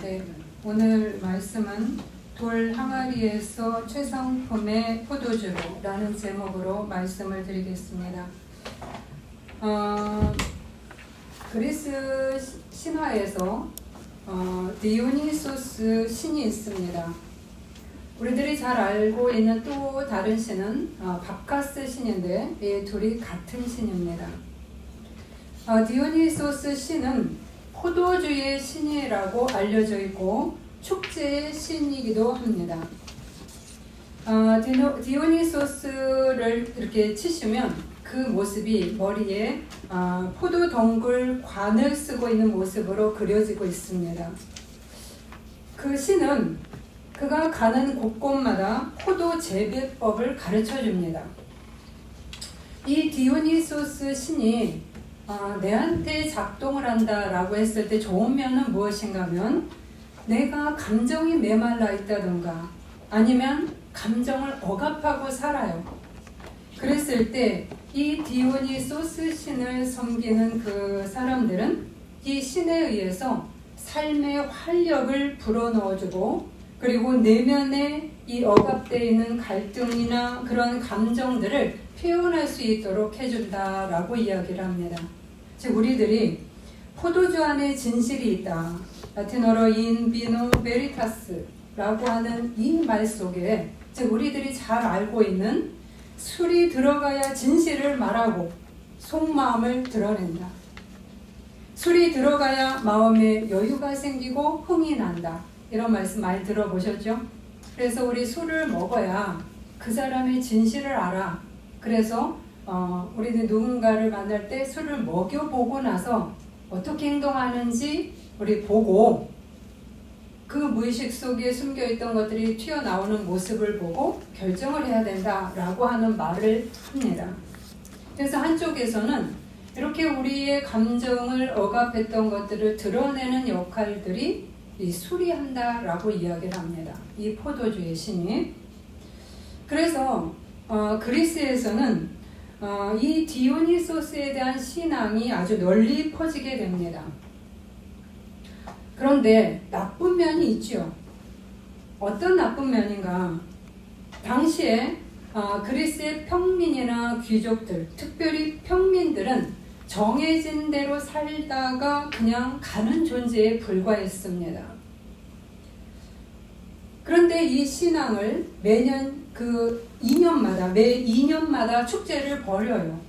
네, 오늘 말씀은 돌 항아리에서 최상품의 포도주로라는 제목으로 말씀을 드리겠습니다. 그리스 신화에서 디오니소스 신이 있습니다. 우리들이 잘 알고 있는 또 다른 신은 바카스 신인데 이 둘이 같은 신입니다. 디오니소스 신은 포도주의 신이라고 알려져 있고 축제의 신이기도 합니다. 디오니소스를 이렇게 치시면 그 모습이 머리에 포도 덩굴 관을 쓰고 있는 모습으로 그려지고 있습니다. 그 신은 그가 가는 곳곳마다 포도 재배법을 가르쳐 줍니다. 이 디오니소스 신이 내한테 작동을 한다라고 했을 때 좋은 면은 무엇인가 하면 내가 감정이 메말라 있다던가 아니면 감정을 억압하고 살아요. 그랬을 때 이 디오니소스 신을 섬기는 그 사람들은 이 신에 의해서 삶의 활력을 불어넣어주고 그리고 내면에 이 억압되어 있는 갈등이나 그런 감정들을 표현할 수 있도록 해준다라고 이야기를 합니다. 즉 우리들이 포도주 안에 진실이 있다. 라틴어로 in vino veritas라고 하는 이 말 속에 즉 우리들이 잘 알고 있는 술이 들어가야 진실을 말하고 속마음을 드러낸다. 술이 들어가야 마음에 여유가 생기고 흥이 난다. 이런 말씀 많이 들어보셨죠? 그래서 우리 술을 먹어야 그 사람의 진실을 알아. 그래서 우리는 누군가를 만날 때 술을 먹여보고 나서 어떻게 행동하는지 우리 보고 그 무의식 속에 숨겨있던 것들이 튀어나오는 모습을 보고 결정을 해야 된다라고 하는 말을 합니다. 그래서 한쪽에서는 이렇게 우리의 감정을 억압했던 것들을 드러내는 역할들이 이 술이 한다라고 이야기를 합니다. 이 포도주의 신이. 그래서 그리스에서는 이 디오니소스에 대한 신앙이 아주 널리 퍼지게 됩니다. 그런데 나쁜 면이 있죠. 어떤 나쁜 면인가? 당시에 그리스의 평민이나 귀족들, 특별히 평민들은 정해진 대로 살다가 그냥 가는 존재에 불과했습니다. 그런데 이 신앙을 매년 매 2년마다 축제를 벌여요.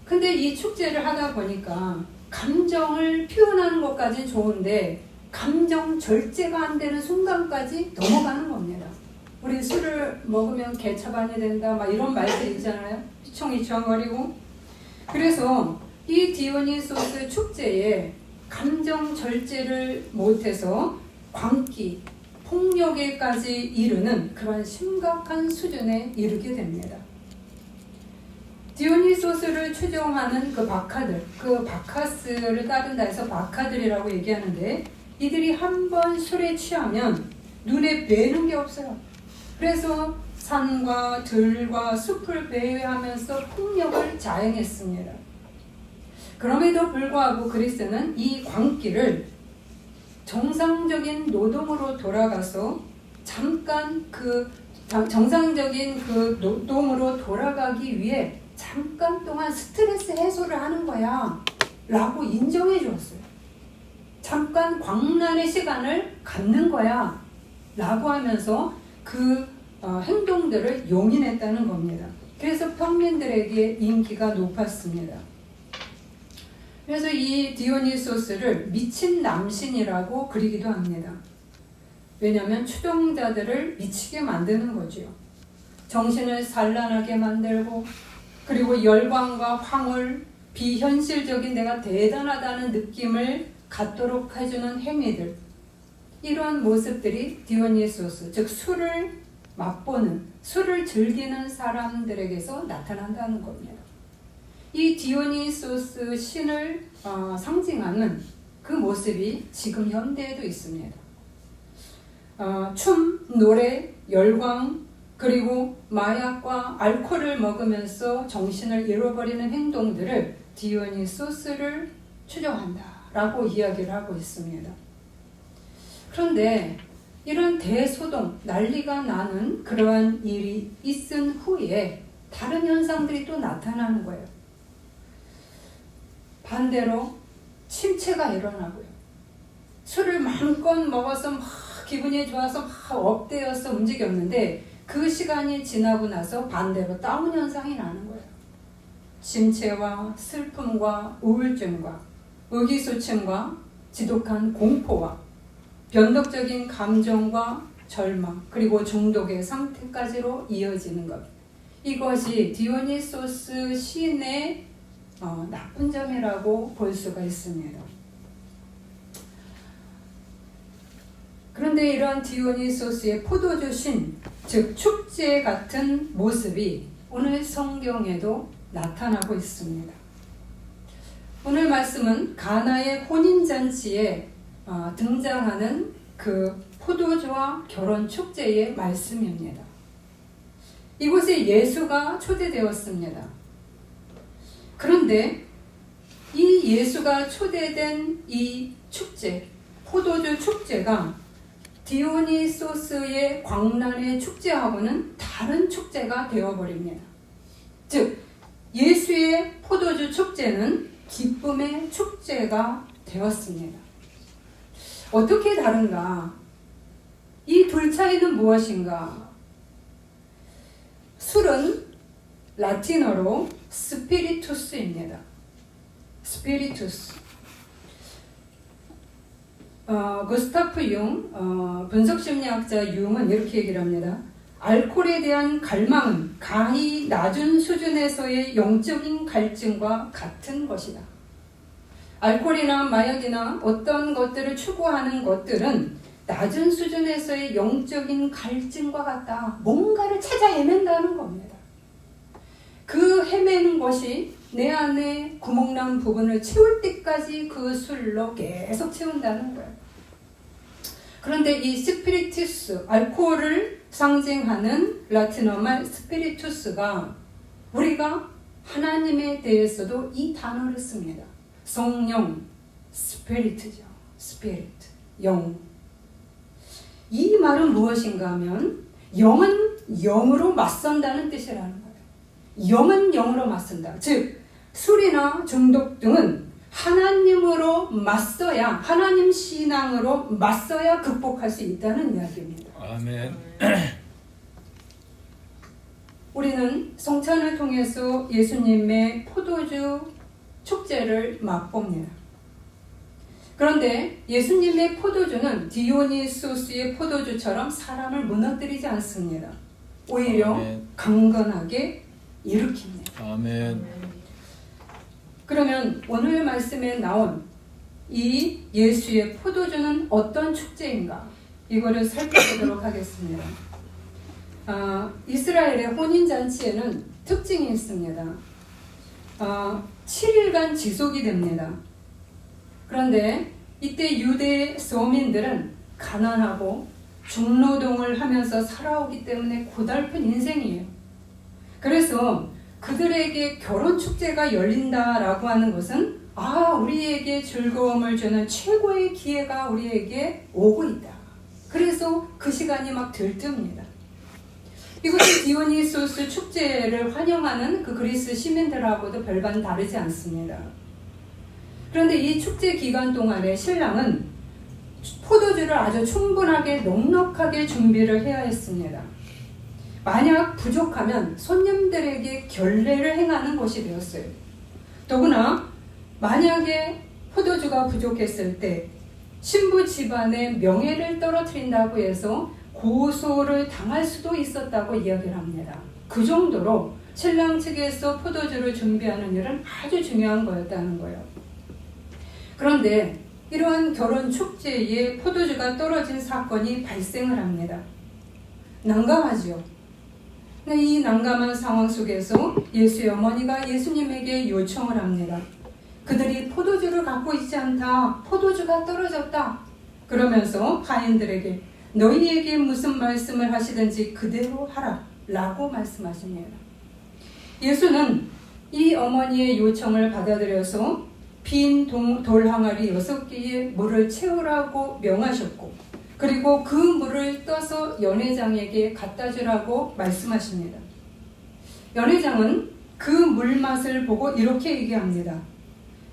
근데 이 축제를 하다 보니까 감정을 표현하는 것까지는 좋은데 감정 절제가 안 되는 순간까지 넘어가는 겁니다. 우리 술을 먹으면 개차반이 된다 막 이런 말들 있잖아요. 휘청휘청거리고. 그래서 이 디오니소스 축제에 감정 절제를 못해서 광기, 폭력에까지 이르는 그런 심각한 수준에 이르게 됩니다. 디오니소스를 추종하는 그 바카들, 그 바카스를 따른다 해서 바카들이라고 얘기하는데 이들이 한번 술에 취하면 눈에 뵈는 게 없어요. 그래서 산과 들과 숲을 배회하면서 폭력을 자행했습니다. 그럼에도 불구하고 그리스는 이 광기를 정상적인 노동으로 돌아가서 잠깐 정상적인 그 노동으로 돌아가기 위해 잠깐 동안 스트레스 해소를 하는 거야 라고 인정해 주었어요. 잠깐 광란의 시간을 갖는 거야 라고 하면서 그 행동들을 용인했다는 겁니다. 그래서 평민들에게 인기가 높았습니다. 그래서 이 디오니소스를 미친 남신이라고 그리기도 합니다. 왜냐하면 추종자들을 미치게 만드는 거죠. 정신을 산란하게 만들고 그리고 열광과 황홀, 비현실적인 내가 대단하다는 느낌을 갖도록 해주는 행위들. 이런 모습들이 디오니소스, 즉 술을 맛보는, 술을 즐기는 사람들에게서 나타난다는 겁니다. 이 디오니소스 신을 상징하는 그 모습이 지금 현대에도 있습니다. 춤, 노래, 열광, 그리고 마약과 알코올을 먹으면서 정신을 잃어버리는 행동들을 디오니소스를 추종한다라고 이야기를 하고 있습니다. 그런데 이런 대소동, 난리가 나는 그러한 일이 있은 후에 다른 현상들이 또 나타나는 거예요. 반대로 침체가 일어나고요. 술을 마음껏 먹어서 막 기분이 좋아서 막 업되어서 움직였는데 그 시간이 지나고 나서 반대로 다운 현상이 나는 거예요. 침체와 슬픔과 우울증과 의기소침과 지독한 공포와 변덕적인 감정과 절망 그리고 중독의 상태까지로 이어지는 것. 이것이 디오니소스 시인의 나쁜 점이라고 볼 수가 있습니다. 그런데 이런 디오니소스의 포도주 신, 즉 축제 같은 모습이 오늘 성경에도 나타나고 있습니다. 오늘 말씀은 가나의 혼인잔치에 등장하는 그 포도주와 결혼 축제의 말씀입니다. 이곳에 예수가 초대되었습니다. 그런데 이 예수가 초대된 이 축제, 포도주 축제가 디오니소스의 광란의 축제하고는 다른 축제가 되어버립니다. 즉, 예수의 포도주 축제는 기쁨의 축제가 되었습니다. 어떻게 다른가? 이 둘 차이는 무엇인가? 술은 라틴어로 스피리투스입니다. 스피리투스. 구스타프 융, 분석심리학자 융은 이렇게 얘기를 합니다. 알코올에 대한 갈망은 가히 낮은 수준에서의 영적인 갈증과 같은 것이다. 알코올이나 마약이나 어떤 것들을 추구하는 것들은 낮은 수준에서의 영적인 갈증과 같다. 뭔가를 찾아 헤맨다는 겁니다. 그 헤매는 것이 내 안에 구멍난 부분을 채울 때까지 그 술로 계속 채운다는 거예요. 그런데 이 스피리투스, 알코올을 상징하는 라틴어 말 스피리투스가 우리가 하나님에 대해서도 이 단어를 씁니다. 성령, 스피리트죠. 스피리트, 영. 이 말은 무엇인가 하면 영은 영으로 맞선다는 뜻이라는 거예요. 영은 영으로 맞선다. 즉 술이나 중독 등은 하나님으로 맞서야, 하나님 신앙으로 맞서야 극복할 수 있다는 이야기입니다. 아멘. 우리는 성찬을 통해서 예수님의 포도주 축제를 맛봅니다. 그런데 예수님의 포도주는 디오니소스의 포도주처럼 사람을 무너뜨리지 않습니다. 오히려 아멘. 강건하게 일으킵니다. 아멘. 그러면 오늘 말씀에 나온 이 예수의 포도주는 어떤 축제인가? 이거를 살펴보도록 하겠습니다. 이스라엘의 혼인잔치에는 특징이 있습니다. 7일간 지속이 됩니다. 그런데 이때 유대 서민들은 가난하고 중노동을 하면서 살아오기 때문에 고달픈 인생이에요. 그래서 그들에게 결혼 축제가 열린다라고 하는 것은 우리에게 즐거움을 주는 최고의 기회가 우리에게 오고 있다. 그래서 그 시간이 막 들뜹니다. 이것이 디오니소스 축제를 환영하는 그 그리스 시민들하고도 별반 다르지 않습니다. 그런데 이 축제 기간 동안에 신랑은 포도주를 아주 충분하게 넉넉하게 준비를 해야 했습니다. 만약 부족하면 손님들에게 결례를 행하는 것이 되었어요. 더구나 만약에 포도주가 부족했을 때 신부 집안의 명예를 떨어뜨린다고 해서 고소를 당할 수도 있었다고 이야기를 합니다. 그 정도로 신랑 측에서 포도주를 준비하는 일은 아주 중요한 거였다는 거예요. 그런데 이러한 결혼 축제에 포도주가 떨어진 사건이 발생을 합니다. 난감하죠. 이 난감한 상황 속에서 예수의 어머니가 예수님에게 요청을 합니다. 그들이 포도주를 갖고 있지 않다. 포도주가 떨어졌다. 그러면서 하인들에게 너희에게 무슨 말씀을 하시든지 그대로 하라 라고 말씀하십니다. 예수는 이 어머니의 요청을 받아들여서 빈 돌 항아리 6개의 물을 채우라고 명하셨고 그리고 그 물을 떠서 연회장에게 갖다 주라고 말씀하십니다. 연회장은 그 물맛을 보고 이렇게 얘기합니다.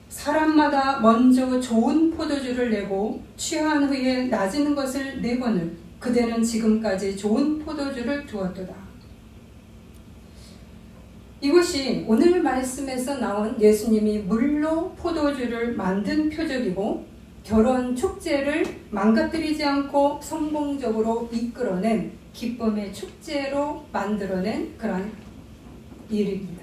사람마다 먼저 좋은 포도주를 내고 취한 후에 낮은 것을 내거늘 그대는 지금까지 좋은 포도주를 두었도다. 이것이 오늘 말씀에서 나온 예수님이 물로 포도주를 만든 표적이고 결혼 축제를 망가뜨리지 않고 성공적으로 이끌어낸 기쁨의 축제로 만들어낸 그런 일입니다.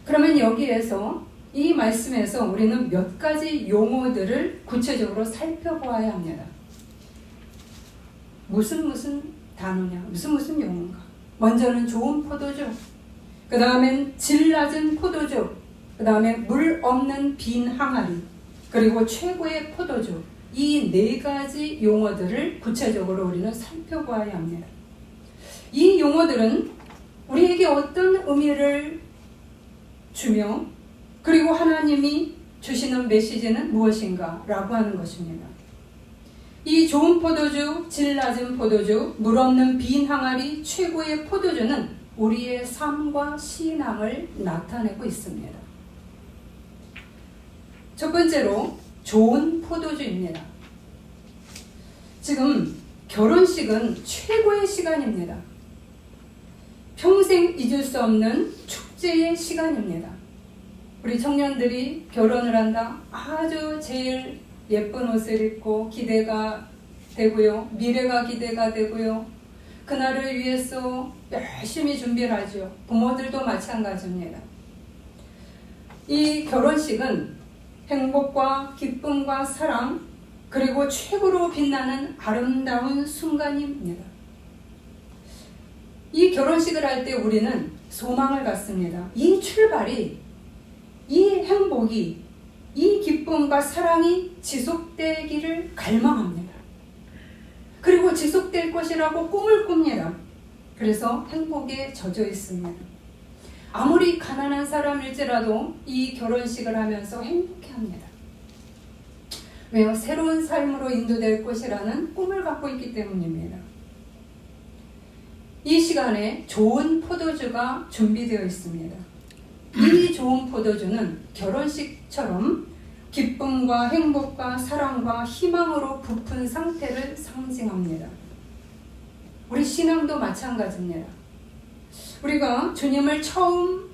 그러면 여기에서 이 말씀에서 우리는 몇 가지 용어들을 구체적으로 살펴보아야 합니다. 무슨 단어냐, 무슨 용어인가. 먼저는 좋은 포도주, 그 다음엔 질 낮은 포도주, 그 다음에 물 없는 빈 항아리, 그리고 최고의 포도주. 이 네 가지 용어들을 구체적으로 우리는 살펴보아야 합니다. 이 용어들은 우리에게 어떤 의미를 주며 그리고 하나님이 주시는 메시지는 무엇인가 라고 하는 것입니다. 이 좋은 포도주, 질 낮은 포도주, 물 없는 빈 항아리, 최고의 포도주는 우리의 삶과 신앙을 나타내고 있습니다. 첫 번째로 좋은 포도주입니다. 지금 결혼식은 최고의 시간입니다. 평생 잊을 수 없는 축제의 시간입니다. 우리 청년들이 결혼을 한다. 아주 제일 예쁜 옷을 입고 기대가 되고요. 미래가 기대가 되고요. 그날을 위해서 열심히 준비를 하죠. 부모들도 마찬가지입니다. 이 결혼식은 행복과 기쁨과 사랑 그리고 최고로 빛나는 아름다운 순간입니다. 이 결혼식을 할 때 우리는 소망을 갖습니다. 이 출발이, 이 행복이, 이 기쁨과 사랑이 지속되기를 갈망합니다. 그리고 지속될 것이라고 꿈을 꿉니다. 그래서 행복에 젖어 있습니다. 아무리 가난한 사람일지라도 이 결혼식을 하면서 행복해합니다. 왜요? 새로운 삶으로 인도될 것이라는 꿈을 갖고 있기 때문입니다. 이 시간에 좋은 포도주가 준비되어 있습니다. 이 좋은 포도주는 결혼식처럼 기쁨과 행복과 사랑과 희망으로 부푼 상태를 상징합니다. 우리 신앙도 마찬가지입니다. 우리가 주님을 처음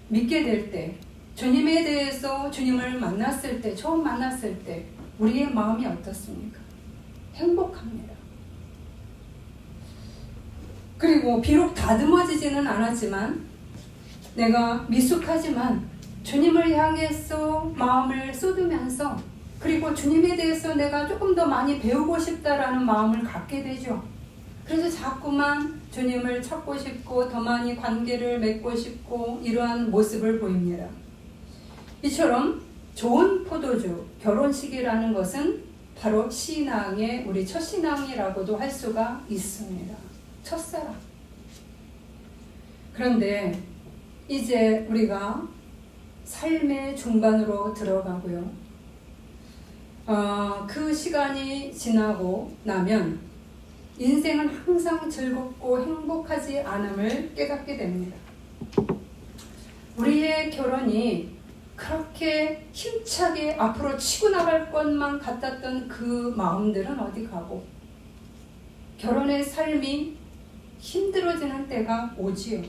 믿게 될 때, 주님에 대해서 주님을 만났을 때, 처음 만났을 때 우리의 마음이 어떻습니까? 행복합니다. 그리고 비록 다듬어지지는 않았지만 내가 미숙하지만 주님을 향해서 마음을 쏟으면서 그리고 주님에 대해서 내가 조금 더 많이 배우고 싶다라는 마음을 갖게 되죠. 그래서 자꾸만 주님을 찾고 싶고 더 많이 관계를 맺고 싶고 이러한 모습을 보입니다. 이처럼 좋은 포도주, 결혼식이라는 것은 바로 신앙의 우리 첫 신앙이라고도 할 수가 있습니다. 첫사랑. 그런데 이제 우리가 삶의 중반으로 들어가고요. 그 시간이 지나고 나면 인생은 항상 즐겁고 행복하지 않음을 깨닫게 됩니다. 우리의 결혼이 그렇게 힘차게 앞으로 치고 나갈 것만 같았던 그 마음들은 어디 가고 결혼의 삶이 힘들어지는 때가 오지요.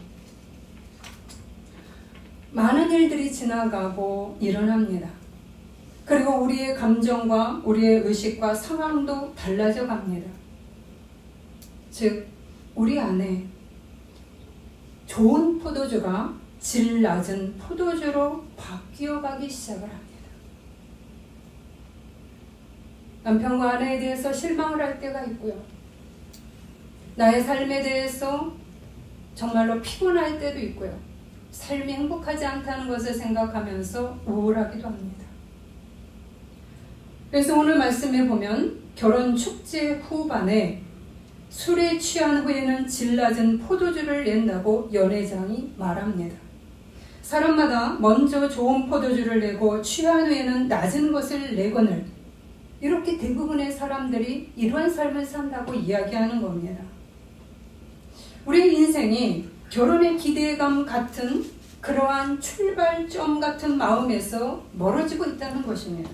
많은 일들이 지나가고 일어납니다. 그리고 우리의 감정과 우리의 의식과 상황도 달라져 갑니다. 즉 우리 안에 좋은 포도주가 질 낮은 포도주로 바뀌어가기 시작을 합니다. 남편과 아내에 대해서 실망을 할 때가 있고요. 나의 삶에 대해서 정말로 피곤할 때도 있고요. 삶이 행복하지 않다는 것을 생각하면서 우울하기도 합니다. 그래서 오늘 말씀에 보면 결혼 축제 후반에 술에 취한 후에는 질 낮은 포도주를 낸다고 연회장이 말합니다. 사람마다 먼저 좋은 포도주를 내고 취한 후에는 낮은 것을 내거늘 이렇게 대부분의 사람들이 이러한 삶을 산다고 이야기하는 겁니다. 우리의 인생이 결혼의 기대감 같은 그러한 출발점 같은 마음에서 멀어지고 있다는 것입니다.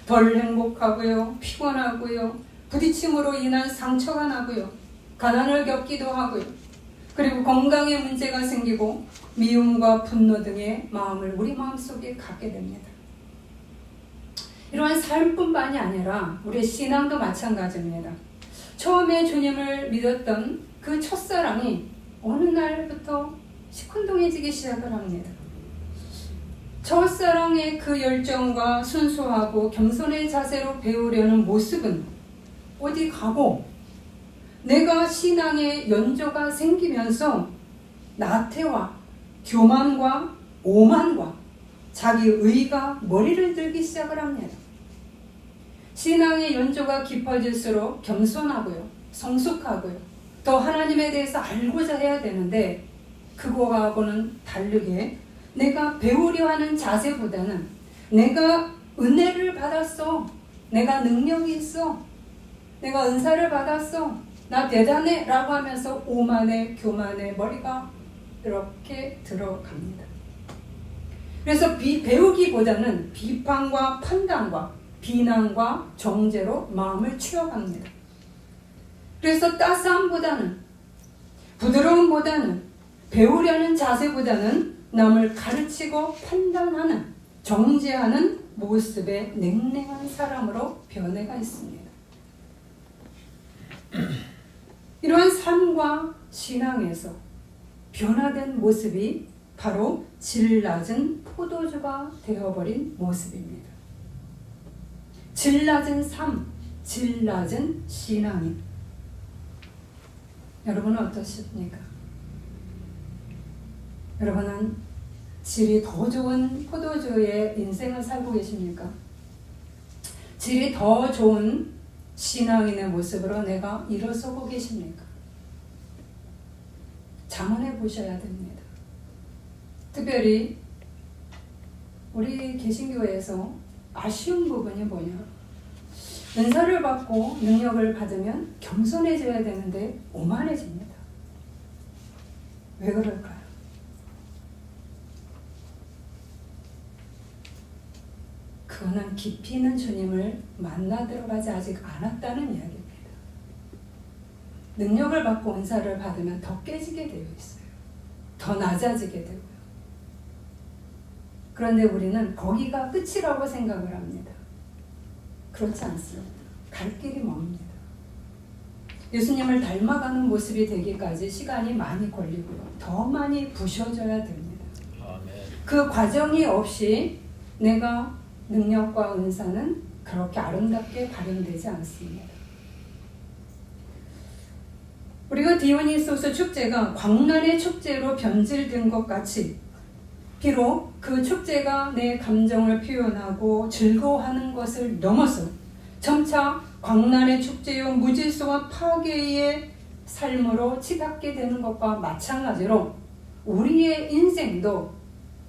덜 행복하고요, 피곤하고요, 부딪힘으로 인한 상처가 나고요, 가난을 겪기도 하고요, 그리고 건강에 문제가 생기고 미움과 분노 등의 마음을 우리 마음속에 갖게 됩니다. 이러한 삶뿐만이 아니라 우리의 신앙도 마찬가지입니다. 처음에 주님을 믿었던 그 첫사랑이 어느 날부터 시큰둥해지기 시작을 합니다. 첫사랑의 그 열정과 순수하고 겸손의 자세로 배우려는 모습은 어디 가고 내가 신앙의 연조가 생기면서 나태와 교만과 오만과 자기 의가 머리를 들기 시작을 합니다. 신앙의 연조가 깊어질수록 겸손하고요, 성숙하고요, 더 하나님에 대해서 알고자 해야 되는데 그거하고는 다르게 내가 배우려 하는 자세보다는 내가 은혜를 받았어, 내가 능력이 있어, 내가 은사를 받았어, 나 대단해 라고 하면서 오만에 교만에 머리가 이렇게 들어갑니다. 그래서 배우기보다는 비판과 판단과 비난과 정죄로 마음을 채워갑니다. 그래서 따스함보다는, 부드러움보다는, 배우려는 자세보다는 남을 가르치고 판단하는, 정죄하는 모습의 냉랭한 사람으로 변해가 있습니다. 이러한 삶과 신앙에서 변화된 모습이 바로 질 낮은 포도주가 되어버린 모습입니다. 질 낮은 삶, 질 낮은 신앙이. 여러분은 어떠십니까? 여러분은 질이 더 좋은 포도주의 인생을 살고 계십니까? 질이 더 좋은 신앙인의 모습으로 내가 일어서고 계십니까? 자문해 보셔야 됩니다. 특별히 우리 개신교에서 아쉬운 부분이 뭐냐? 은사를 받고 능력을 받으면 겸손해져야 되는데 오만해집니다. 왜 그럴까요? 그거는 깊이 있는 주님을 만나 들어가지 아직 않았다는 이야기입니다. 능력을 받고 은사를 받으면 더 깨지게 되어 있어요. 더 낮아지게 되고요. 그런데 우리는 거기가 끝이라고 생각을 합니다. 그렇지 않습니다. 갈 길이 멉니다. 예수님을 닮아가는 모습이 되기까지 시간이 많이 걸리고요. 더 많이 부셔져야 됩니다. 아멘. 그 과정이 없이 내가 능력과 은사는 그렇게 아름답게 발현되지 않습니다. 우리가 디오니소스 축제가 광란의 축제로 변질된 것 같이 비록 그 축제가 내 감정을 표현하고 즐거워하는 것을 넘어서 점차 광란의 축제요 무질서와 파괴의 삶으로 치닫게 되는 것과 마찬가지로 우리의 인생도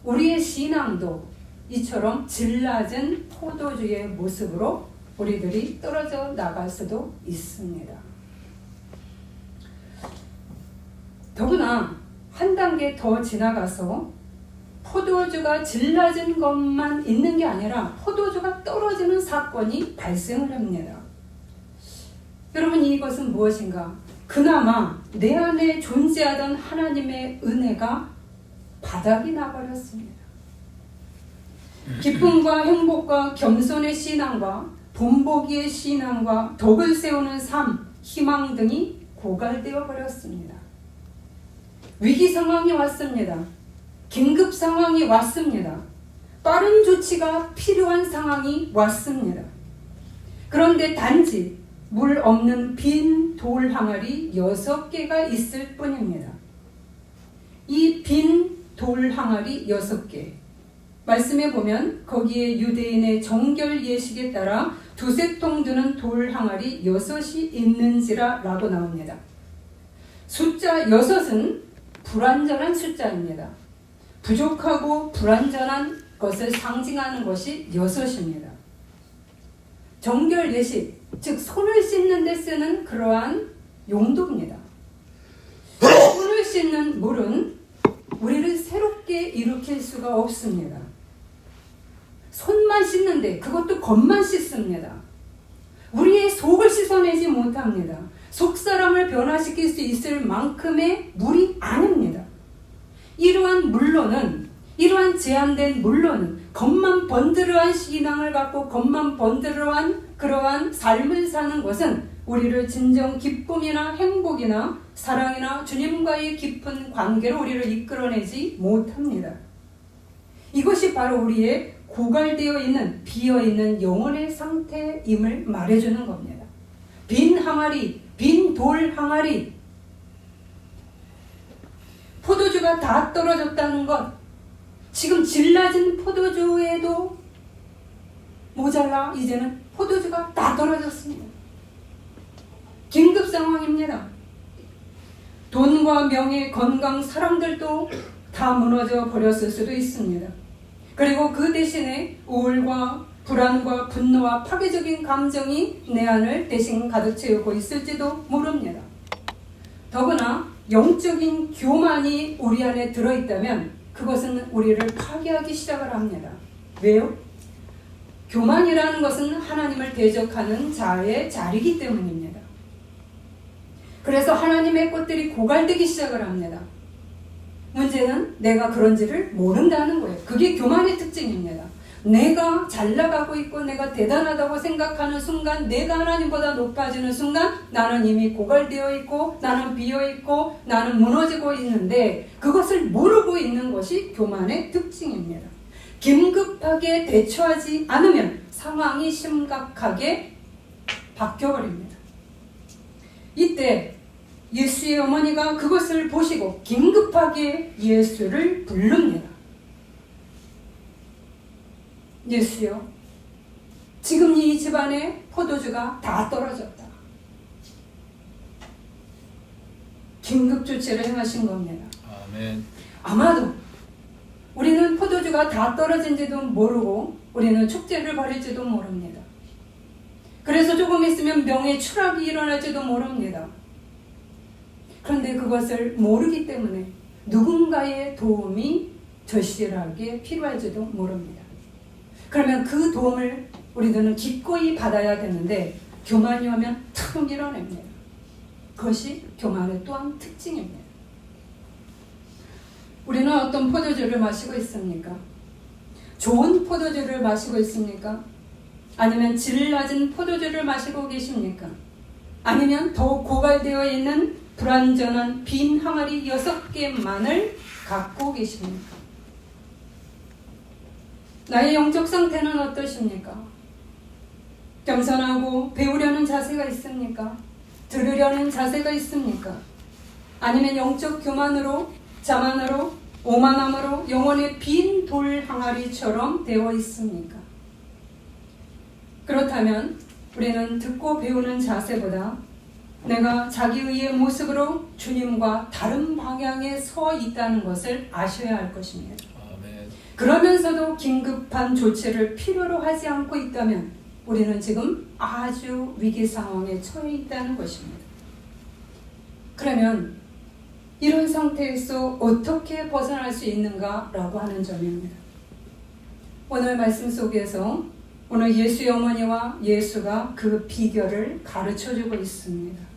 우리의 신앙도 이처럼 질 낮은 포도주의 모습으로 우리들이 떨어져 나갈 수도 있습니다. 더구나 한 단계 더 지나가서 포도주가 질 낮은 것만 있는 게 아니라 포도주가 떨어지는 사건이 발생을 합니다. 여러분, 이것은 무엇인가? 그나마 내 안에 존재하던 하나님의 은혜가 바닥이 나버렸습니다. 기쁨과 행복과 겸손의 신앙과 본보기의 신앙과 덕을 세우는 삶, 희망 등이 고갈되어 버렸습니다. 위기 상황이 왔습니다. 긴급 상황이 왔습니다. 빠른 조치가 필요한 상황이 왔습니다. 그런데 단지 물 없는 빈 돌 항아리 6개가 있을 뿐입니다. 이 빈 돌 항아리 6개, 말씀에 보면 거기에 유대인의 정결 예식에 따라 두세 통 드는 돌 항아리 6이 있는지라 라고 나옵니다. 숫자 6은 불완전한 숫자입니다. 부족하고 불완전한 것을 상징하는 것이 6입니다. 정결 예식, 즉 손을 씻는 데 쓰는 그러한 용도입니다. 손을 씻는 물은 우리를 새롭게 일으킬 수가 없습니다. 손만 씻는데 그것도 겉만 씻습니다. 우리의 속을 씻어내지 못합니다. 속사람을 변화시킬 수 있을 만큼의 물이 아닙니다. 이러한 제한된 물로는 겉만 번드러한 신앙을 갖고 겉만 번드러한 그러한 삶을 사는 것은 우리를 진정 기쁨이나 행복이나 사랑이나 주님과의 깊은 관계로 우리를 이끌어내지 못합니다. 이것이 바로 우리의 고갈되어 있는 비어있는 영혼의 상태임을 말해주는 겁니다. 빈 항아리, 빈 돌 항아리, 포도주가 다 떨어졌다는 것, 지금 질 낮은 포도주에도 모자라 이제는 포도주가 다 떨어졌습니다. 긴급 상황입니다. 돈과 명예, 건강, 사람들도 다 무너져 버렸을 수도 있습니다. 그리고 그 대신에 우울과 불안과 분노와 파괴적인 감정이 내 안을 대신 가득 채우고 있을지도 모릅니다. 더구나 영적인 교만이 우리 안에 들어있다면 그것은 우리를 파괴하기 시작을 합니다. 왜요? 교만이라는 것은 하나님을 대적하는 자의 자리이기 때문입니다. 그래서 하나님의 꽃들이 고갈되기 시작을 합니다. 문제는 내가 그런지를 모른다는 거예요. 그게 교만의 특징입니다. 내가 잘 나가고 있고 내가 대단하다고 생각하는 순간, 내가 하나님보다 높아지는 순간 나는 이미 고갈되어 있고 나는 비어 있고 나는 무너지고 있는데 그것을 모르고 있는 것이 교만의 특징입니다. 긴급하게 대처하지 않으면 상황이 심각하게 바뀌어버립니다. 이때 예수의 어머니가 그것을 보시고 긴급하게 예수를 부릅니다. 예수여, 지금 이 집안에 포도주가 다 떨어졌다. 긴급 조치를 행하신 겁니다. 아멘. 아마도 우리는 포도주가 다 떨어진지도 모르고 우리는 축제를 벌일지도 모릅니다. 그래서 조금 있으면 명예 추락이 일어날지도 모릅니다. 그런데 그것을 모르기 때문에 누군가의 도움이 절실하게 필요할지도 모릅니다. 그러면 그 도움을 우리들은 기꺼이 받아야 되는데 교만이 오면 탁 밀어냅니다. 그것이 교만의 또한 특징입니다. 우리는 어떤 포도주를 마시고 있습니까? 좋은 포도주를 마시고 있습니까? 아니면 질 낮은 포도주를 마시고 계십니까? 아니면 더욱 고갈되어 있는 불완전한 빈 항아리 6개만을 갖고 계십니까? 나의 영적 상태는 어떠십니까? 겸손하고 배우려는 자세가 있습니까? 들으려는 자세가 있습니까? 아니면 영적 교만으로, 자만으로, 오만함으로 영혼의 빈 돌 항아리처럼 되어 있습니까? 그렇다면 우리는 듣고 배우는 자세보다 내가 자기의의 모습으로 주님과 다른 방향에 서 있다는 것을 아셔야 할 것입니다. 아멘. 그러면서도 긴급한 조치를 필요로 하지 않고 있다면 우리는 지금 아주 위기 상황에 처해 있다는 것입니다. 그러면 이런 상태에서 어떻게 벗어날 수 있는가라고 하는 점입니다. 오늘 말씀 속에서 오늘 예수의 어머니와 예수가 그 비결을 가르쳐주고 있습니다.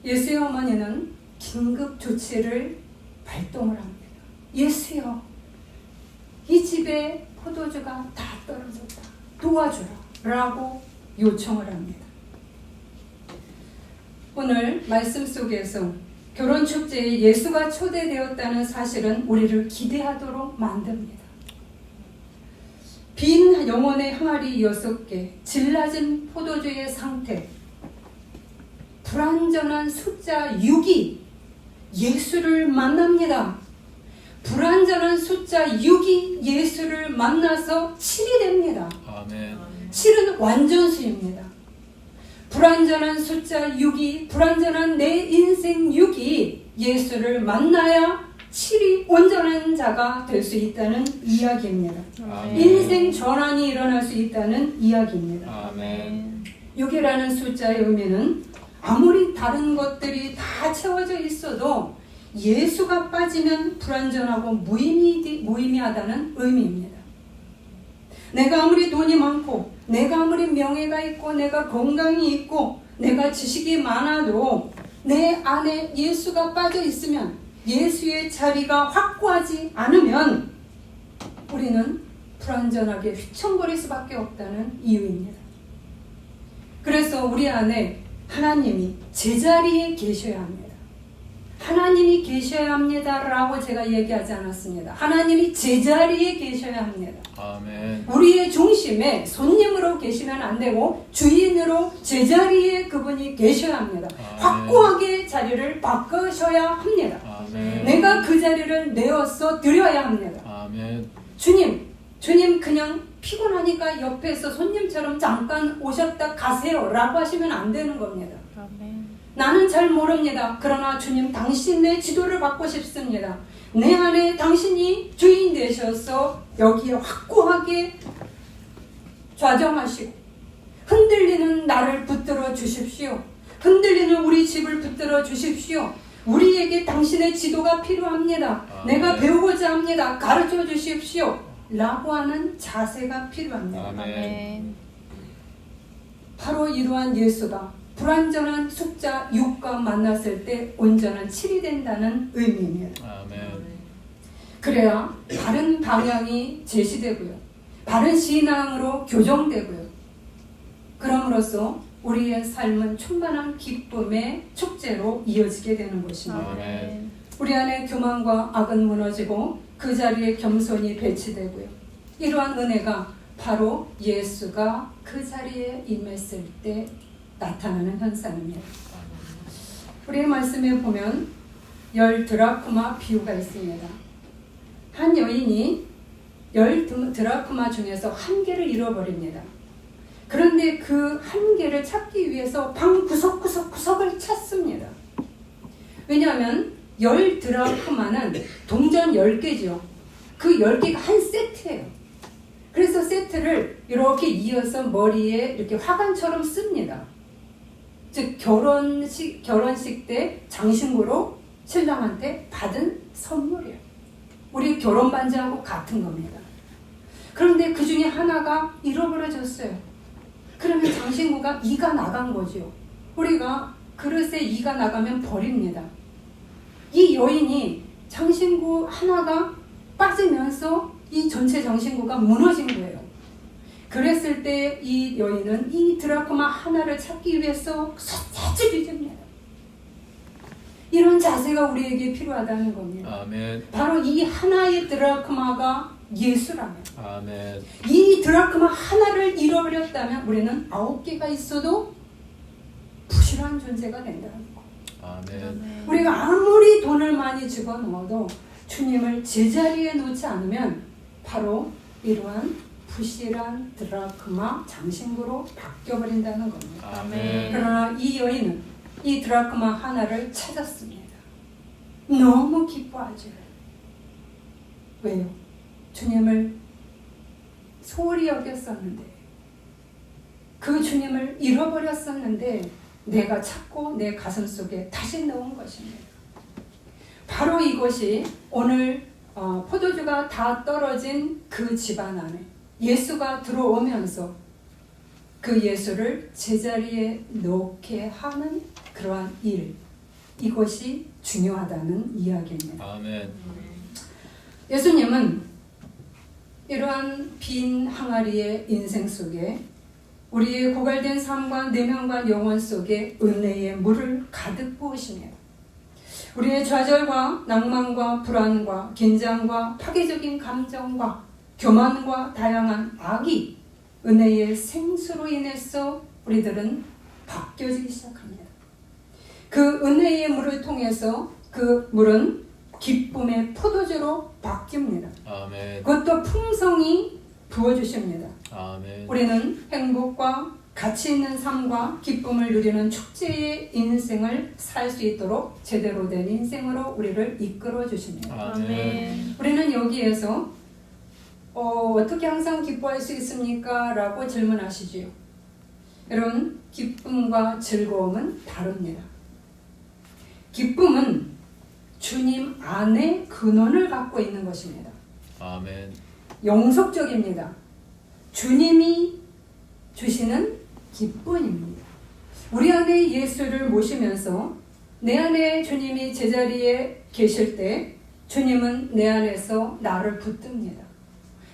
예수의 어머니는 긴급 조치를 발동을 합니다. 예수여, 이 집에 포도주가 다 떨어졌다. 도와주라 라고 요청을 합니다. 오늘 말씀 속에서 결혼축제에 예수가 초대되었다는 사실은 우리를 기대하도록 만듭니다. 빈 영혼의 항아리 6개, 질 낮은 포도주의 상태, 불완전한 숫자 6이 예수를 만납니다. 불완전한 숫자 6이 예수를 만나서 7이 됩니다. 아멘. 7은 완전수입니다. 불완전한 숫자 6이, 불완전한 내 인생 6이 예수를 만나야 확실히 온전한 자가 될 수 있다는 이야기입니다. 아멘. 인생 전환이 일어날 수 있다는 이야기입니다. 아멘. 6이라는 숫자의 의미는 아무리 다른 것들이 다 채워져 있어도 예수가 빠지면 불완전하고 무의미하다는 의미입니다. 내가 아무리 돈이 많고 내가 아무리 명예가 있고 내가 건강이 있고 내가 지식이 많아도 내 안에 예수가 빠져 있으면 예수의 자리가 확고하지 않으면 우리는 불완전하게 휘청거릴 수밖에 없다는 이유입니다. 그래서 우리 안에 하나님이 제자리에 계셔야 합니다. 하나님이 계셔야 합니다라고 제가 얘기하지 않았습니다. 하나님이 제자리에 계셔야 합니다. 아멘. 우리의 중심에 손님으로 계시면 안 되고 주인으로 제자리에 그분이 계셔야 합니다. 아멘. 확고하게 자리를 바꾸셔야 합니다. 아멘. 내가 그 자리를 내어서 드려야 합니다. 아멘. 주님 그냥 피곤하니까 옆에서 손님처럼 잠깐 오셨다 가세요 라고 하시면 안 되는 겁니다. 아멘. 나는 잘 모릅니다. 그러나 주님 당신의 지도를 받고 싶습니다. 내 안에 당신이 주인 되셔서 여기에 확고하게 좌정하시고 흔들리는 나를 붙들어 주십시오. 흔들리는 우리 집을 붙들어 주십시오. 우리에게 당신의 지도가 필요합니다. 내가 배우고자 합니다. 가르쳐 주십시오. 라고 하는 자세가 필요합니다. 아멘. 바로 이러한 예수가 불완전한 숫자 6과 만났을 때 온전한 7이 된다는 의미입니다. 아멘. 그래야 바른 방향이 제시되고요. 바른 신앙으로 교정되고요. 그럼으로써 우리의 삶은 충만한 기쁨의 축제로 이어지게 되는 것입니다. 아멘. 우리 안에 교만과 악은 무너지고 그 자리에 겸손이 배치되고요. 이러한 은혜가 바로 예수가 그 자리에 임했을 때 나타나는 현상입니다. 우리의 말씀에 보면 10드라크마 비유가 있습니다. 한 여인이 10드라크마 중에서 한 개를 잃어버립니다. 그런데 그 한 개를 찾기 위해서 방 구석구석을 찾습니다. 왜냐하면 10드라크마는 동전 10개죠. 그 10개가 한 세트예요. 그래서 세트를 이렇게 이어서 머리에 이렇게 화관처럼 씁니다. 즉 결혼식 때 장신구로 신랑한테 받은 선물이에요. 우리 결혼 반지하고 같은 겁니다. 그런데 그 중에 하나가 잃어버려졌어요. 그러면 장신구가 이가 나간 거죠. 우리가 그릇에 이가 나가면 버립니다. 이 여인이 장신구 하나가 빠지면서 이 전체 장신구가 무너진 거예요. 그랬을 때 이 여인은 이 드라크마 하나를 찾기 위해서 샅샅이 뒤집니다. 이런 자세가 우리에게 필요하다는 겁니다. 아멘. 바로 이 하나의 드라크마가 예수라면, 아멘. 이 드라크마 하나를 잃어버렸다면 우리는 9개가 있어도 부실한 존재가 된다는 거. 아멘. 우리가 아무리 돈을 많이 집어넣어도 주님을 제자리에 놓지 않으면 바로 이러한 부실한 드라크마 장신구로 바뀌어버린다는 겁니다. 아멘. 그러나 이 여인은 이 드라크마 하나를 찾았습니다. 너무 기뻐하죠. 왜요? 주님을 소홀히 여겼었는데, 그 주님을 잃어버렸었는데 내가 찾고 내 가슴 속에 다시 넣은 것입니다. 바로 이것이 오늘 포도주가 다 떨어진 그 집안 안에 예수가 들어오면서 그 예수를 제자리에 놓게 하는 그러한 일, 이것이 중요하다는 이야기입니다. 아멘. 예수님은 이러한 빈 항아리의 인생 속에 우리의 고갈된 삶과 내면과 영혼 속에 은혜의 물을 가득 부으십니다. 우리의 좌절과 낭만과 불안과 긴장과 파괴적인 감정과 교만과 다양한 악이 은혜의 생수로 인해서 우리들은 바뀌어지기 시작합니다. 그 은혜의 물을 통해서 그 물은 기쁨의 포도주로 바뀝니다. 아멘. 그것도 풍성히 부어주십니다. 아멘. 우리는 행복과 가치 있는 삶과 기쁨을 누리는 축제의 인생을 살 수 있도록 제대로 된 인생으로 우리를 이끌어 주십니다. 아멘. 우리는 여기에서 어떻게 항상 기뻐할 수 있습니까? 라고 질문하시지요. 여러분, 기쁨과 즐거움은 다릅니다. 기쁨은 주님 안에 근원을 갖고 있는 것입니다. 아멘. 영속적입니다. 주님이 주시는 기쁨입니다. 우리 안에 예수를 모시면서 내 안에 주님이 제자리에 계실 때 주님은 내 안에서 나를 붙듭니다.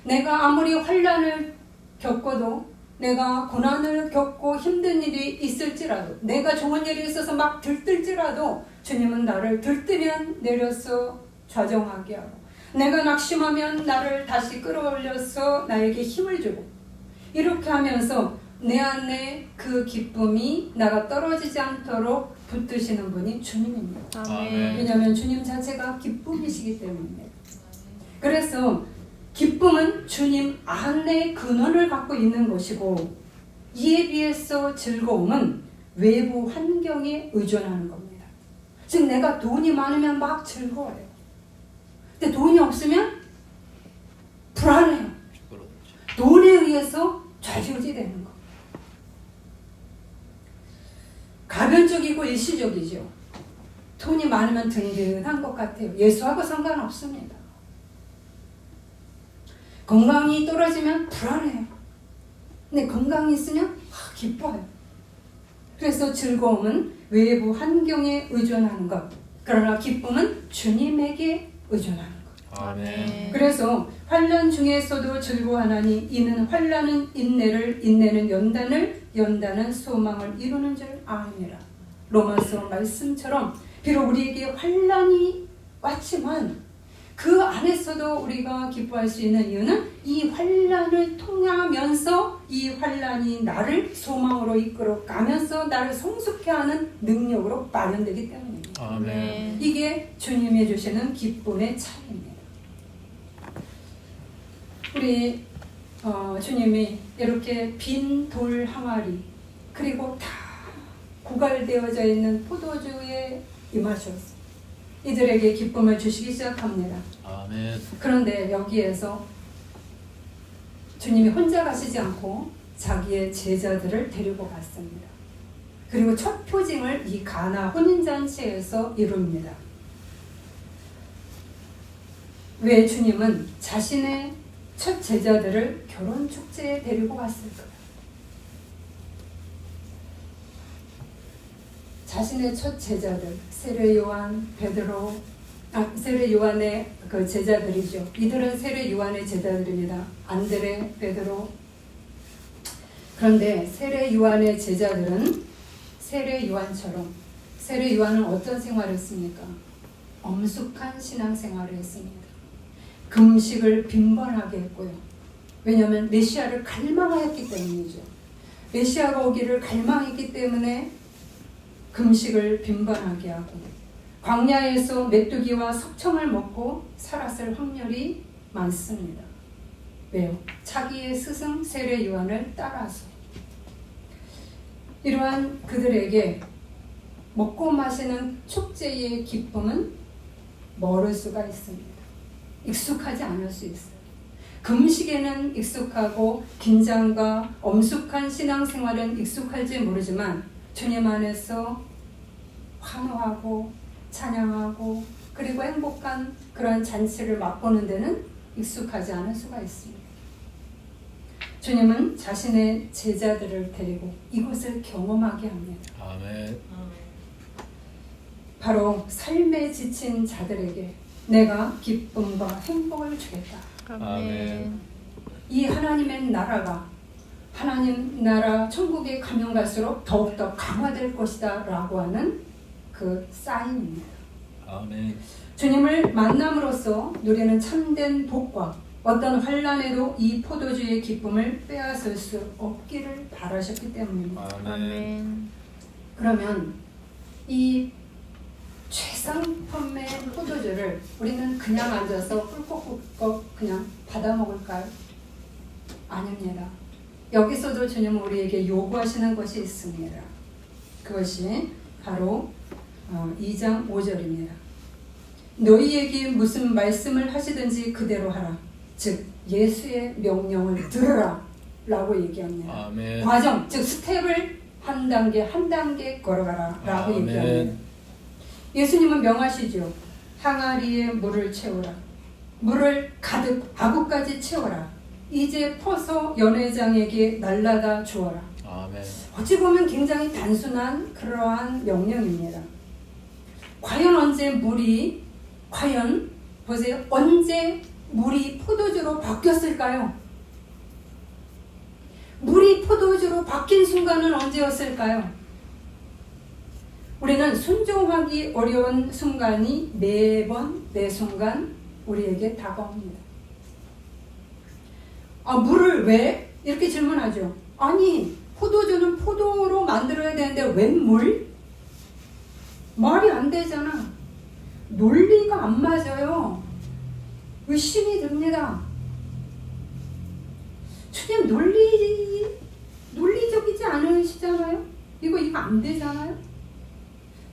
내가 아무리 환난을 겪어도, 내가 고난을 겪고 힘든 일이 있을지라도, 내가 좋은 일이 있어서 막 들뜰지라도 주님은 나를 들뜨면 내려서 좌정하게 하고, 내가 낙심하면 나를 다시 끌어올려서 나에게 힘을 주고, 이렇게 하면서 내 안에 그 기쁨이 나가 떨어지지 않도록 붙드시는 분이 주님입니다. 아멘. 왜냐하면 주님 자체가 기쁨이시기 때문입니다. 그래서 기쁨은 주님 안에 근원을 갖고 있는 것이고, 이에 비해서 즐거움은 외부 환경에 의존하는 겁니다. 즉 내가 돈이 많으면 막 즐거워요. 근데 돈이 없으면 불안해요. 돈에 의해서 좌지우지되는 거. 가변적이고 일시적이죠. 돈이 많으면 든든한 것 같아요. 예수하고 상관없습니다. 건강이 떨어지면 불안해요. 근데 건강이 있으면 기뻐요. 그래서 즐거움은 외부 환경에 의존하는 것, 그러나 기쁨은 주님에게 의존하는 것. 아멘. 그래서 환난 중에서도 즐거워하나니 이는 환난은 인내를, 인내는 연단을, 연단은 소망을 이루는 줄 아니라. 로마서 말씀처럼 비록 우리에게 환난이 왔지만 그 안에서도 우리가 기뻐할 수 있는 이유는 이 환난을 통하면서 이 환난이 나를 소망으로 이끌어 가면서 나를 성숙해 하는 능력으로 발현되기 때문입니다. 아멘. 이게 주님이 주시는 기쁨의 차이입니다. 우리 주님이 이렇게 빈 돌 항아리 그리고 다 고갈되어져 있는 포도주에 임하셨습니다. 이들에게 기쁨을 주시기 시작합니다. 아멘. 그런데 여기에서 주님이 혼자 가시지 않고 자기의 제자들을 데리고 갔습니다. 그리고 첫 표징을 이 가나 혼인잔치에서 이룹니다. 왜 주님은 자신의 첫 제자들을 결혼 축제에 데리고 갔을까요? 자신의 첫 제자들, 세례 요한, 베드로, 세례 요한의 그 제자들이죠. 이들은 세례 요한의 제자들입니다. 안드레, 베드로. 그런데 세례 요한의 제자들은 세례 요한처럼, 세례 요한은 어떤 생활을 했습니까? 엄숙한 신앙생활을 했습니다. 금식을 빈번하게 했고요. 왜냐하면 메시아를 갈망하였기 때문이죠. 메시아가 오기를 갈망했기 때문에 금식을 빈번하게 하고 광야에서 메뚜기와 석청을 먹고 살았을 확률이 많습니다. 왜요? 자기의 스승 세례 요한을 따라서. 이러한 그들에게 먹고 마시는 축제의 기쁨은 모를 수가 있습니다. 익숙하지 않을 수 있어요. 금식에는 익숙하고 긴장과 엄숙한 신앙생활은 익숙할지 모르지만 주님 안에서 환호하고 찬양하고 그리고 행복한 그런 잔치를 맛보는 데는 익숙하지 않을 수가 있습니다. 주님은 자신의 제자들을 데리고 이곳을 경험하게 합니다. 아멘. 바로 삶에 지친 자들에게 내가 기쁨과 행복을 주겠다. 아멘. 이 하나님의 나라가 하나님 나라 천국에 가면 갈수록 더욱더 강화될 것이다 라고 하는 그 사인입니다. 아멘. 주님을 만남으로써 누리는 참된 복과 어떤 환난에도 이 포도주의 기쁨을 빼앗을 수 없기를 바라셨기 때문입니다. 아멘. 그러면 이 최상품의 포도주를 우리는 그냥 앉아서 꿀꺽꿀꺽 그냥 받아 먹을까요? 아닙니다. 여기서도 주님은 우리에게 요구하시는 것이 있습니다. 그것이 바로 2장 5절입니다. 너희에게 무슨 말씀을 하시든지 그대로 하라. 즉 예수의 명령을 들으라 라고 얘기합니다. 아멘. 과정, 즉 스텝을 한 단계 한 단계 걸어가라 라고 아멘. 얘기합니다. 예수님은 명하시죠. 항아리에 물을 채우라. 물을 가득 아구까지 채워라. 이제 퍼서 연회장에게 날라다 주어라. 아멘. 어찌 보면 굉장히 단순한 그러한 명령입니다. 과연 보세요. 언제 물이 포도주로 바뀌었을까요? 물이 포도주로 바뀐 순간은 언제였을까요? 우리는 순종하기 어려운 순간이 매 순간 우리에게 다가옵니다. 물을 왜? 이렇게 질문하죠. 아니, 포도주는 포도로 만들어야 되는데 웬 물? 말이 안 되잖아. 논리가 안 맞아요. 의심이 듭니다. 주님 논리적이지 않으시잖아요? 이거 안 되잖아요?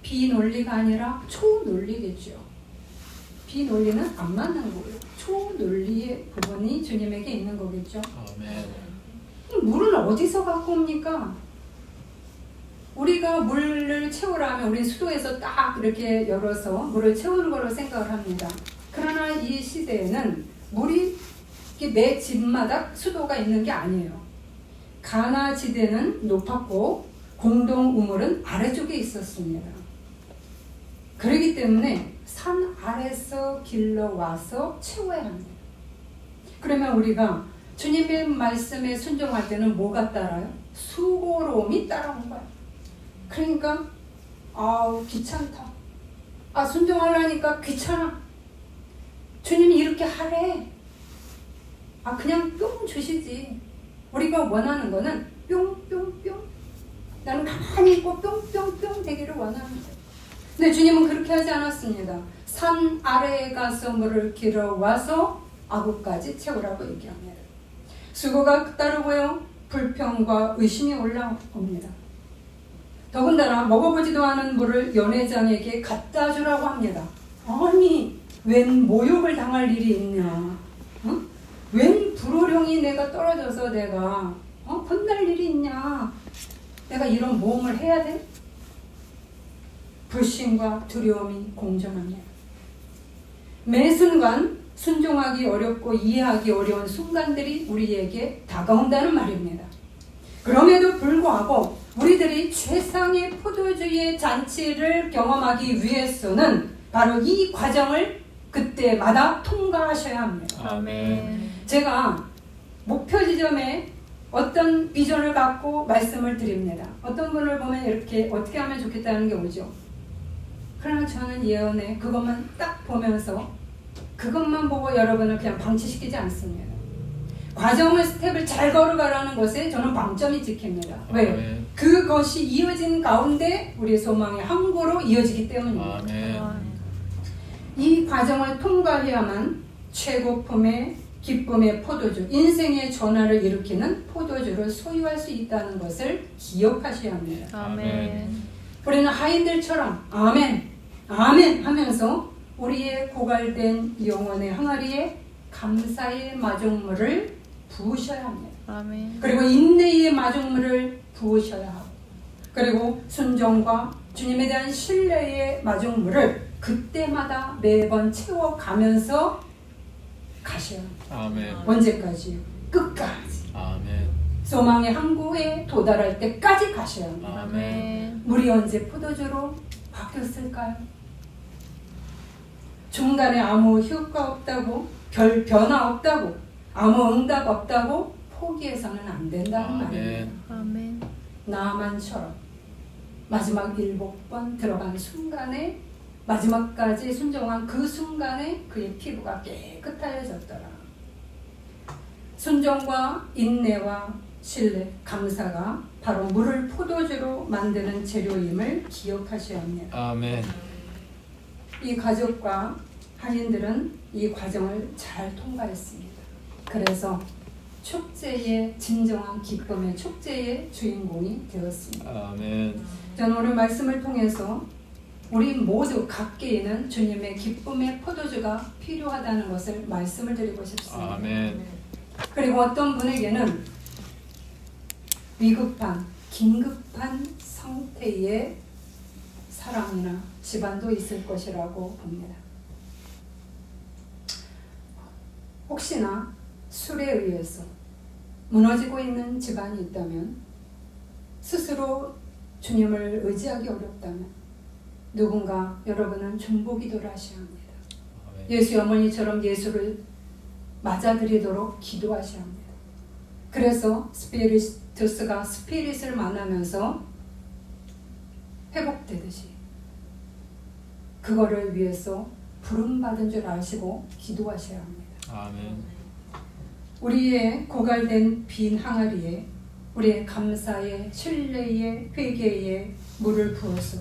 비논리가 아니라 초논리겠죠. 비논리는 안 맞는 거예요. 초논리의 부분이 주님에게 있는 거겠죠. 아멘. 물은 어디서 갖고 옵니까? 우리가 물을 채우라 하면 우리 수도에서 딱 이렇게 열어서 물을 채우는 걸로 생각을 합니다. 그러나 이 시대에는 물이 매 집마다 수도가 있는 게 아니에요. 가나 지대는 높았고 공동 우물은 아래쪽에 있었습니다. 그렇기 때문에 산 아래서 길러와서 채워야 합니다. 그러면 우리가 주님의 말씀에 순종할 때는 뭐가 따라요? 수고로움이 따라온 거야. 그러니까 귀찮다. 순종하려니까 귀찮아. 주님이 이렇게 하래. 그냥 뿅 주시지. 우리가 원하는 거는 뿅뿅뿅. 나는 가만히 있고 뿅뿅뿅 되기를 원하는 거예요. 근데 주님은 그렇게 하지 않았습니다. 산 아래에 가서 물을 길어와서 아구까지 채우라고 얘기합니다. 수고가 따르고요. 불평과 의심이 올라옵니다. 더군다나 먹어보지도 않은 물을 연회장에게 갖다 주라고 합니다. 아니, 웬 모욕을 당할 일이 있냐? 웬 불호령이 내가 떨어져서 내가 혼날 일이 있냐? 내가 이런 모험을 해야 돼? 불신과 두려움이 공존합니다. 매 순간 순종하기 어렵고 이해하기 어려운 순간들이 우리에게 다가온다는 말입니다. 그럼에도 불구하고 우리들이 최상의 포도주의 잔치를 경험하기 위해서는 바로 이 과정을 그때마다 통과하셔야 합니다. 아멘. 제가 목표 지점에 어떤 비전을 갖고 말씀을 드립니다. 어떤 분을 보면 이렇게 어떻게 하면 좋겠다는 게 오죠. 그러나 저는 예언에 그것만 딱 보면서 그것만 보고 여러분을 그냥 방치시키지 않습니다. 과정을 스텝을 잘 걸어가라는 것에 저는 방점이 찍힙니다. 왜? 아멘. 그것이 이어진 가운데 우리의 소망의 항구로 이어지기 때문입니다. 아멘. 이 과정을 통과해야만 최고품의 기쁨의 포도주, 인생의 전환을 일으키는 포도주를 소유할 수 있다는 것을 기억하셔야 합니다. 아멘. 우리는 하인들처럼 아멘, 아멘 하면서 우리의 고갈된 영혼의 항아리에 감사의 마중물을 부으셔야 합니다. 아멘. 그리고 인내의 마중물을 부으셔야 하고, 그리고 순종과 주님에 대한 신뢰의 마중물을 그때마다 매번 채워가면서 가셔야 합니다. 아멘. 언제까지요? 끝까지. 아멘. 소망의 항구에 도달할 때까지 가셔야 합니다. 아멘. 물이 언제 포도주로 바뀌었을까요? 중간에 아무 효과 없다고, 별 변화 없다고, 아무 응답 없다고 포기해서는 안 된다는 말입니다. 아멘. 나만처럼 마지막 7번 들어간 순간에, 마지막까지 순종한 그 순간에 그의 피부가 깨끗하여졌더라. 순종과 인내와 신뢰, 감사가 바로 물을 포도주로 만드는 재료임을 기억하셔야 합니다. 아멘. 이 가족과 하인들은 이 과정을 잘 통과했습니다. 그래서 축제의 진정한 기쁨의 축제의 주인공이 되었습니다. 아멘. 저는 오늘 말씀을 통해서 우리 모두 각계에는 주님의 기쁨의 포도주가 필요하다는 것을 말씀을 드리고 싶습니다. 아멘. 그리고 어떤 분에게는 위급한, 긴급한 상태의 사람이나 집안도 있을 것이라고 봅니다. 혹시나 술에 의해서 무너지고 있는 집안이 있다면, 스스로 주님을 의지하기 어렵다면 누군가 여러분은 중보기도를 하셔야 합니다. 아멘. 예수의 어머니처럼 예수를 맞아들이도록 기도하셔야 합니다. 그래서 스피리투스가 스피릿을 만나면서 회복되듯이 그거를 위해서 부름받은 줄 아시고 기도하셔야 합니다. 아멘. 우리의 고갈된 빈 항아리에 우리의 감사의, 신뢰의, 회개의 물을 부어서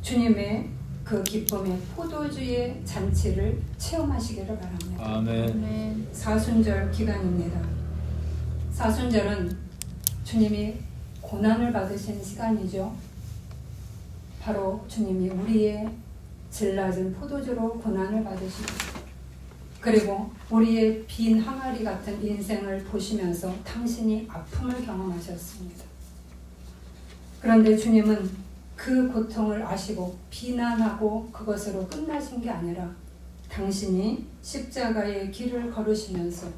주님의 그 기쁨의 포도주의 잔치를 체험하시기를 바랍니다. 아멘. 아멘. 사순절 기간입니다. 사순절은 주님이 고난을 받으신 시간이죠. 바로 주님이 우리의 질낮은 포도주로 고난을 받으시고, 그리고 우리의 빈 항아리 같은 인생을 보시면서 당신이 아픔을 경험하셨습니다. 그런데 주님은 그 고통을 아시고 비난하고 그것으로 끝나신 게 아니라 당신이 십자가의 길을 걸으시면서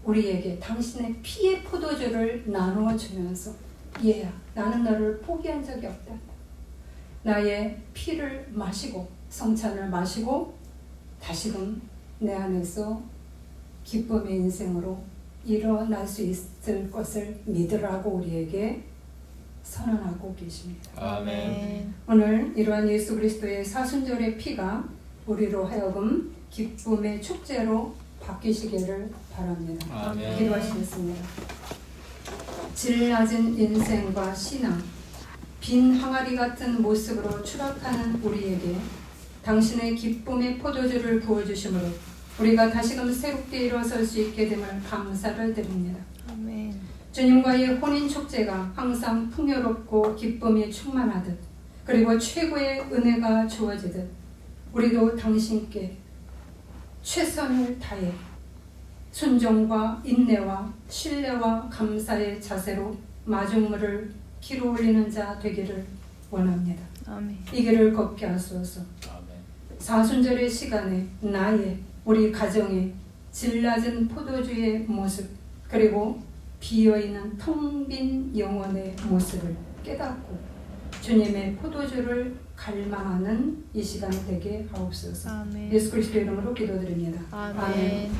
우리에게 당신의 피의 포도주를 나누어 주면서, 얘야, 나는 너를 포기한 적이 없다. 나의 피를 마시고 성찬을 마시고 다시금 내 안에서 기쁨의 인생으로 일어날 수 있을 것을 믿으라고 우리에게 선언하고 계십니다. 아멘. 오늘 이러한 예수 그리스도의 사순절의 피가 우리로 하여금 기쁨의 축제로 바뀌시기를 바랍니다. 아멘. 기도하시겠습니다. 질 낮은 인생과 신앙, 빈 항아리 같은 모습으로 추락하는 우리에게 당신의 기쁨의 포도주를 부어주심으로 우리가 다시금 새롭게 일어설 수 있게 됨을 감사를 드립니다. 아멘. 주님과의 혼인 축제가 항상 풍요롭고 기쁨이 충만하듯, 그리고 최고의 은혜가 주어지듯 우리도 당신께 최선을 다해 순종과 인내와 신뢰와 감사의 자세로 마중물을 기로 올리는 자 되기를 원합니다. 아멘. 이 길을 걷게 하소서. 아멘. 사순절의 시간에 나의, 우리 가정의 질낮은 포도주의 모습, 그리고 비어있는 텅 빈 영혼의 모습을 깨닫고 주님의 포도주를 갈망하는 이 시간이 되게 하옵소서. 아멘. 예수 그리스도 이름으로 기도드립니다. 아멘.